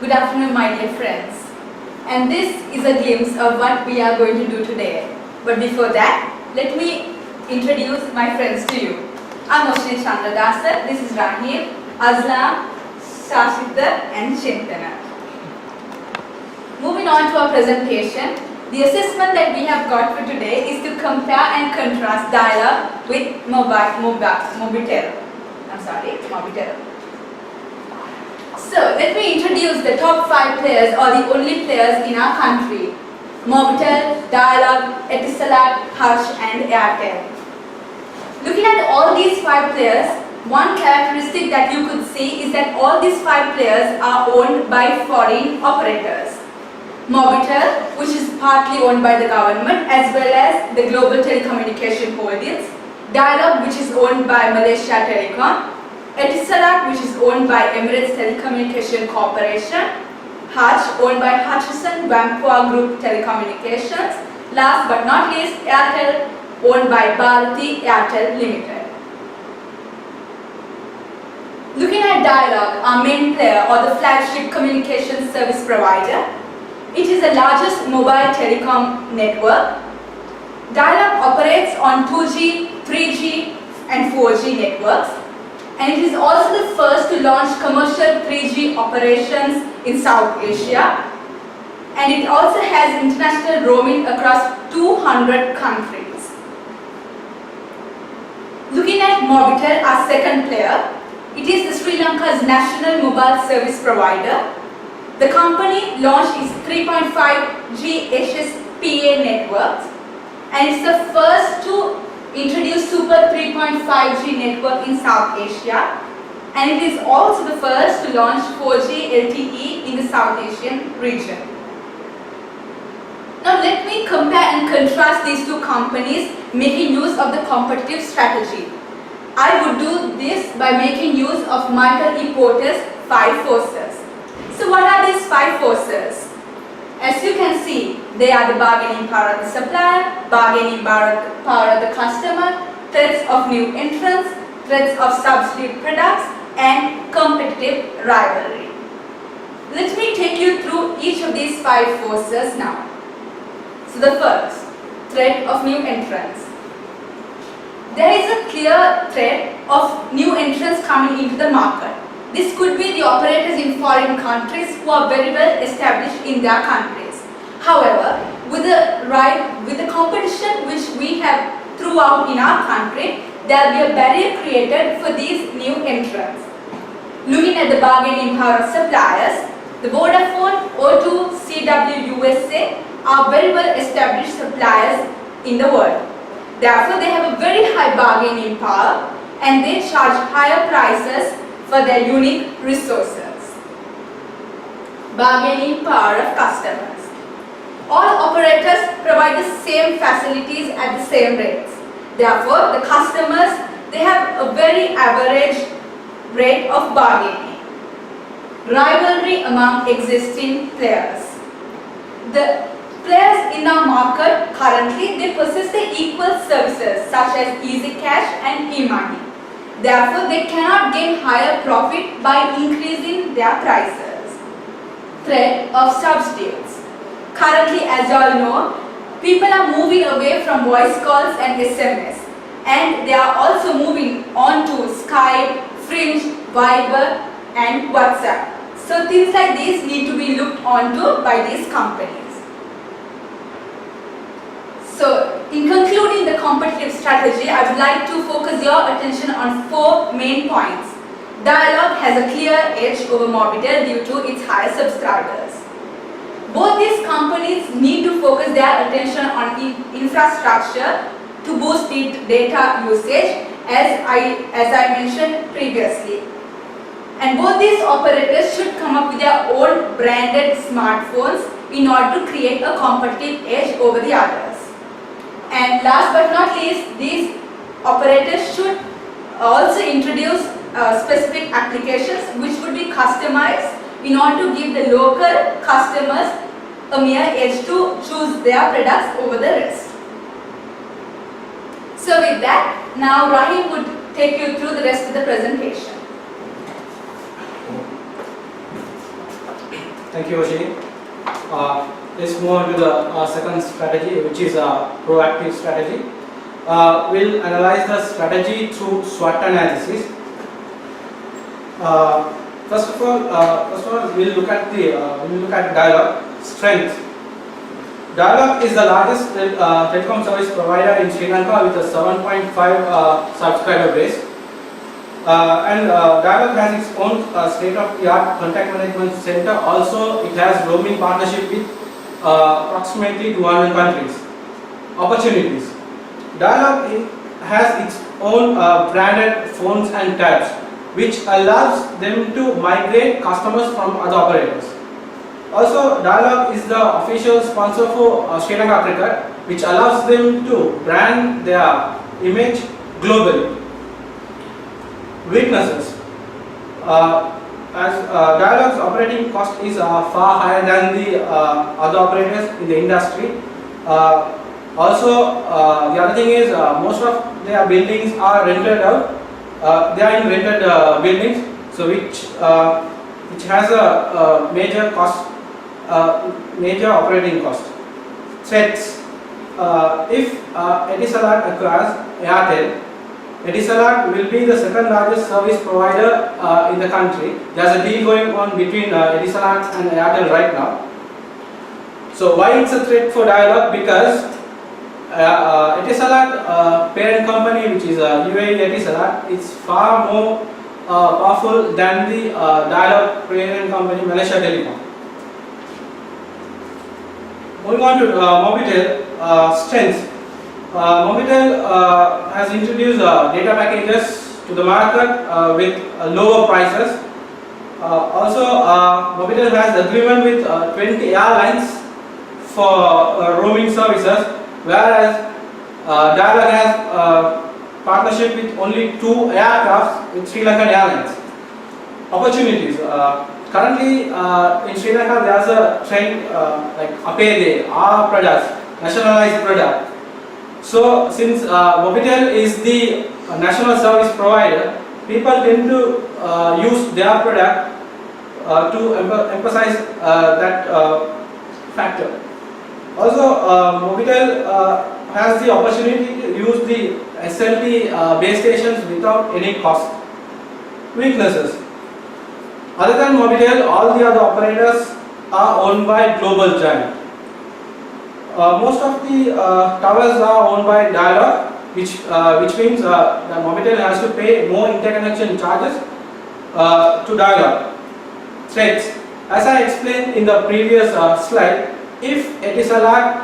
Good afternoon, my dear friends. And this is a glimpse of what we are going to do today. But before that, let me introduce my friends to you. I'm Oshni Chandradasa, this is Rahim, Azlam, Shashita and Chintana. Moving on to our presentation, the assessment that we have got for today is to compare and contrast dialogue with Mobitel. So, let me introduce the top 5 players or the only players in our country. Mobitel, Dialog, Etisalat, Hush and Airtel. Looking at all these 5 players, one characteristic that you could see is that all these 5 players are owned by foreign operators. Mobitel, which is partly owned by the government as well as the Global Telecommunication Holdings. Dialog, which is owned by Malaysia Telecom. Etisalat, which is owned by Emirates Telecommunication Corporation. Hush, owned by Hutchison Whampoa Group Telecommunications. Last but not least, Airtel, owned by Bharti Airtel Limited. Looking at Dialog, our main player or the flagship communication service provider, it is the largest mobile telecom network. Dialog operates on 2G, 3G and 4G networks, and it is also the first to launch commercial 3G operations in South Asia, and it also has international roaming across 200 countries. Looking at Mobitel, our second player, it is the Sri Lanka's national mobile service provider. The company launched its 3.5G HSPA networks, and it's the first to introduce Super 3.5G network in South Asia, and it is also the first to launch 4G LTE in the South Asian region. Now let me compare and contrast these two companies making use of the competitive strategy. I would do this by making use of Michael E. Porter's 5 forces. So what are these 5 forces? As you can see, they are the bargaining power of the supplier, bargaining power of the customer, threats of new entrants, threats of substitute products, and competitive rivalry. Let me take you through each of these 5 forces now. So the first, threat of new entrants. There is a clear threat of new entrants coming into the market. This could be the operators in foreign countries who are very well established in their countries. However, with the competition which we have throughout in our country, there will be a barrier created for these new entrants. Looking at the bargaining power of suppliers, the Vodafone, O2, CW USA are very well established suppliers in the world. Therefore, they have a very high bargaining power and they charge higher prices for their unique resources. Bargaining power of customers. All operators provide the same facilities at the same rates. Therefore, the customers, they have a very average rate of bargaining. Rivalry among existing players. The players in our market currently, they possess the equal services such as Easy Cash and e-money. Therefore, they cannot gain higher profit by increasing their prices. Threat of substitutes. Currently, as you all know, people are moving away from voice calls and SMS, and they are also moving on to Skype, Fringe, Viber and WhatsApp. So things like these need to be looked onto by these companies. So, in concluding the competitive strategy, I would like to focus your attention on 4 main points. Dialog has a clear edge over Mobitel due to its higher subscribers. Both these companies need to focus their attention on infrastructure to boost the data usage as I mentioned previously. And both these operators should come up with their own branded smartphones in order to create a competitive edge over the others. And last but not least, these operators should also introduce specific applications which would be customized in order to give the local customers a mere edge to choose their products over the rest. So with that, now Rahim would take you through the rest of the presentation. Thank you, Oshini. Let's move on to the second strategy, which is a proactive strategy. We'll analyze the strategy through SWOT analysis. First of all, we'll look at dialogue strength. Dialog is the largest telecom service provider in Sri Lanka with a 7.5 subscriber base. Dialog has its own state-of-the-art contact management center. Also, it has roaming partnership with approximately 200 countries. Opportunities. Dialog has its own branded phones and tabs, which allows them to migrate customers from other operators. Also, Dialog is the official sponsor for Sri Lanka Cricket, which allows them to brand their image globally. Weaknesses. As Dialog's operating cost is far higher than the other operators in the industry. Also, the other thing is most of their buildings are rented out. They are in rented buildings, so which has a major cost. Major operating cost. Threats. If Etisalat acquires Airtel, Etisalat will be the second largest service provider in the country. There's a deal going on between Etisalat and Airtel right now. So why it's a threat for Dialog? Because Etisalat parent company, which is UAE Etisalat, is far more powerful than the Dialog parent company Malaysia Telecom. Moving on to Mobitel strengths. Mobitel has introduced data packages to the market with lower prices. Also, Mobitel has agreement with 20 airlines for roaming services, whereas Dialog has partnership with only 2 aircrafts with Sri Lankan Airlines. Opportunities. Currently, in Sri Lanka, there's a trend like APD, our products, nationalized product. So, since Mobitel is the national service provider, people tend to use their product to emphasize that factor. Also, Mobitel has the opportunity to use the SLT base stations without any cost. Weaknesses. Other than Mobitel, all the other operators are owned by global giant. Most of the towers are owned by Dialog, which means that Mobitel has to pay more interconnection charges to Dialog. Threats. As I explained in the previous slide, if Etisalat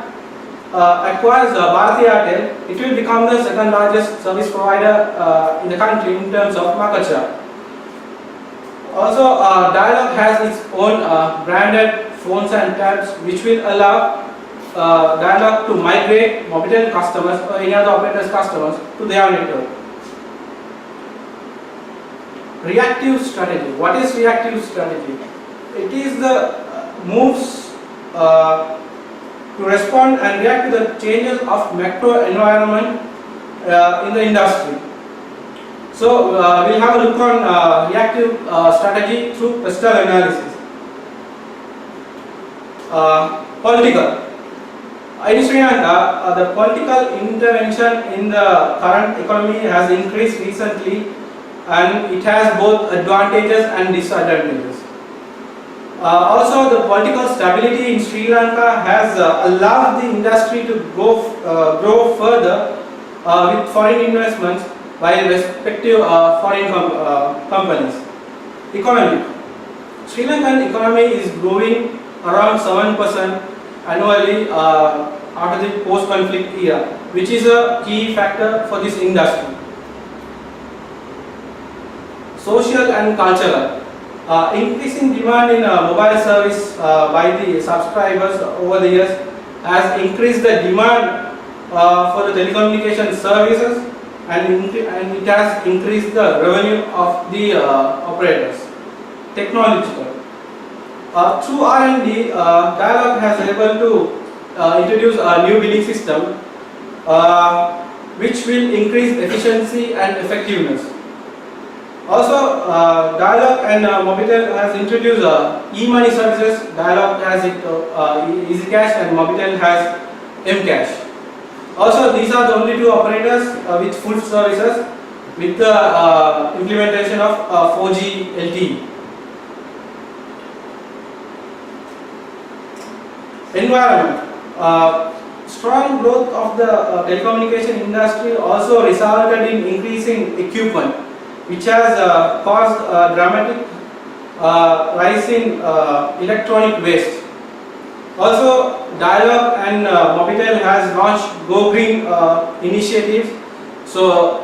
acquires Bharti Airtel, it will become the second largest service provider in the country in terms of market share. Also, Dialog has its own branded phones and tabs, which will allow Dialog to migrate Mobitel customers or any other operator's customers to their network. Reactive strategy. What is reactive strategy? It is the moves to respond and react to the changes of macro environment in the industry. So we'll have a look on reactive strategy through pestle analysis. Political. In Sri Lanka, the political intervention in the current economy has increased recently, and it has both advantages and disadvantages. Also, the political stability in Sri Lanka has allowed the industry to grow further with foreign investments by respective foreign companies. Economy. Sri Lankan economy is growing around 7% annually after the post-conflict era, which is a key factor for this industry. Social and cultural. Increasing demand in mobile service by the subscribers over the years has increased the demand for the telecommunication services, and it has increased the revenue of the operators. Technological. Through R&D, Dialog has able to introduce a new billing system which will increase efficiency and effectiveness. Also, Dialog and Mobitel has introduced e-money services. Dialog has Easy Cash and Mobitel has M-Cash. Also, these are the only two operators with full services with the implementation of 4G LTE. Environment. Strong growth of the telecommunication industry also resulted in increasing equipment, which has caused a dramatic rise in electronic waste. Also, Dialog and Mobitel has launched Go Green initiatives. So,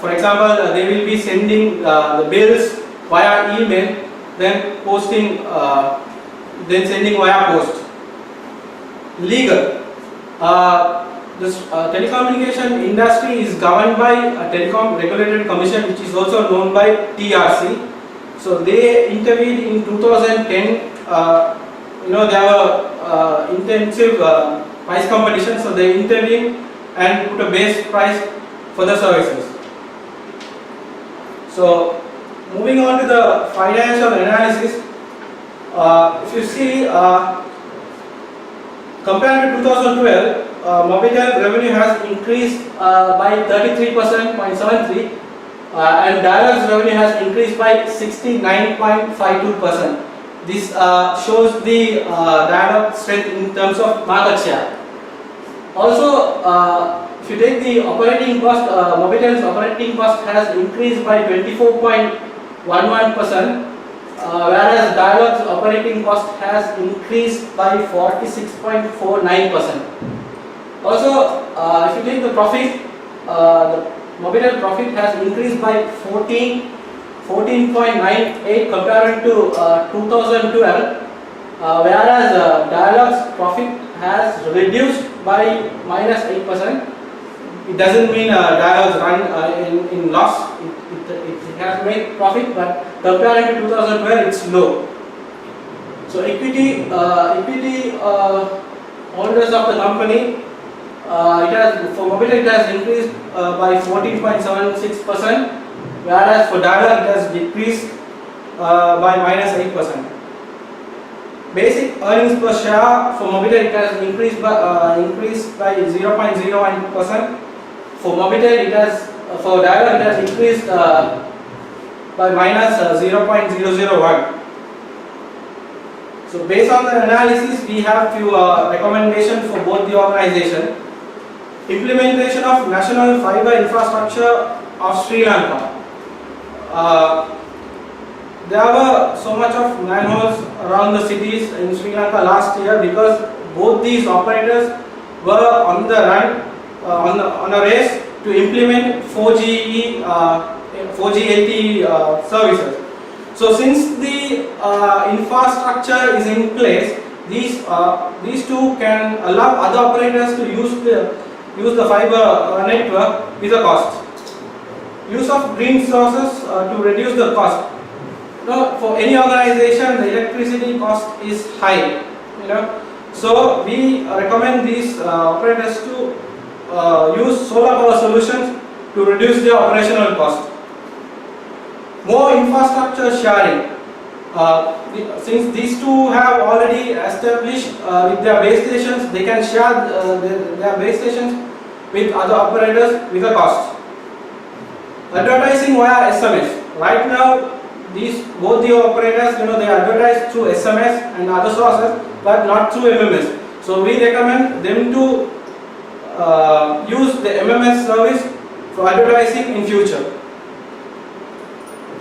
for example, they will be sending the bills via email, then then sending via post. Legal. This telecommunication industry is governed by a Telecom Regulatory Commission, which is also known by TRC. So they intervened in 2010. There were intensive price competition, so they intervened and put a base price for the services. So moving on to the financial analysis, if you see, compared to 2012, Mobitel revenue has increased by 33.73%, and Dialog's revenue has increased by 69.52%. This shows the Dialog strength in terms of market share. Also, if you take the operating cost, Mobitel's operating cost has increased by 24.11%. Whereas Dialog's operating cost has increased by 46.49%. Also, if you take the profit, the Mobitel profit has increased by 14.98 compared to 2012, whereas Dialog's profit has reduced by -8%. It doesn't mean Dialog's run in loss. It has made profit, but compared to 2012, it's low. So equity holders of the company, for Mobitel it has increased by 14.76%, whereas for Dialog it has decreased by -8%. Basic earnings per share for Mobitel it has increased by 0.01%. For Mobitel it has for Dialog it has increased by -0.001. So based on the analysis, we have few recommendations for both the organization. Implementation of national fiber infrastructure of Sri Lanka. There were so much of manholes around the cities in Sri Lanka last year because both these operators were on the run, on a race to implement 4G LTE services. So since the infrastructure is in place, these two can allow other operators to use the fiber network with a cost. Use of green sources to reduce the cost. For any organization, the electricity cost is high. So we recommend these operators to use solar power solutions to reduce their operational cost. More infrastructure sharing. Since these two have already established with their base stations, they can share their base stations with other operators with a cost. Advertising via SMS. Right now, both the operators, they advertise through SMS and other sources, but not through MMS. So we recommend them to use the MMS service for advertising in future.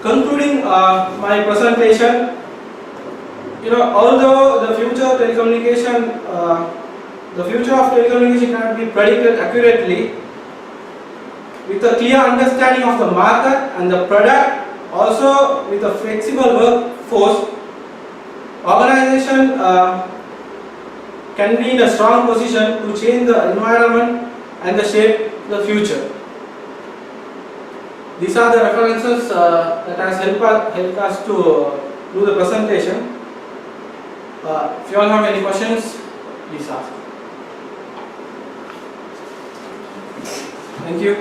Concluding my presentation, although the future of telecommunication cannot be predicted accurately, with a clear understanding of the market and the product, also with a flexible workforce, organization can be in a strong position to change the environment and shape the future. These are the references that has helped us to do the presentation. If you all have any questions, please ask. Thank you.